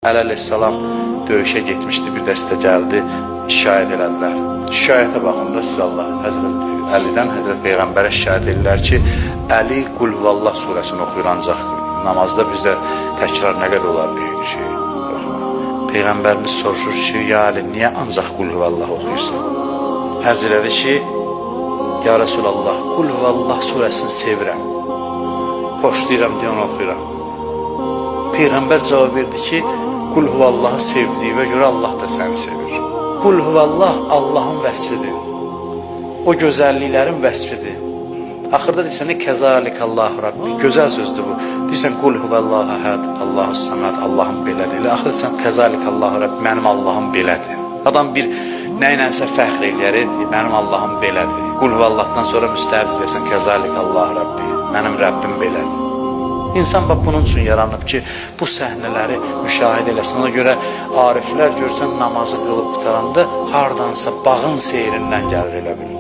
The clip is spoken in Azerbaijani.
Əli əleyhissalam döyüşə getmişdi, bir dəstə gəldi, şikayət elədilər. Şikayətə baxın da siz Allah Həzrət Əlidən Həzrət Peyğəmbərə şikayət edirlər ki, Əli Qul Huvallah surəsini oxuyur, ancaq namazda bizdə təkrar nə qədər olar bir şey yox. Peyğəmbərimiz soruşur ki, ya Əli, niyə ancaq Qul Huvallah oxuyursan? Ərz elədi ki, ya Rasulallah, Qul Huvallah surəsini sevirəm, xoşlayıram deyə onu oxuyuram. Peyğəmbər cavab verdi ki, Qul Huvallahı sevdiyinə görə Allah da səni sevir. Qul Huvallah Allahın vəsfidir. O gözəlliklərin vəsfidir. Axırda deyirsən, kəzalikallahu Rabbi. Gözəl sözdür bu. Deyirsən, Qul Huvallahu əhəd, Allahu səməd, Allahım belədir. Axırda deyirsən, kəzalikallahu Rabbi, mənim Allahım belədir. Adam bir nə ilənsə fəxr eləyər, mənim Allahım belədir. Qul Huvallahdan sonra müstəhəb deyirsən, kəzalikallahu Rabbi, mənim Rəbbim belədir. İnsan bax bunun üçün yaranıb ki, bu səhnələri müşahidə eləsin. Ona görə ariflər görsən namazı qılıb qutaranda hardansa bağın seyrindən gəlir elə bilir.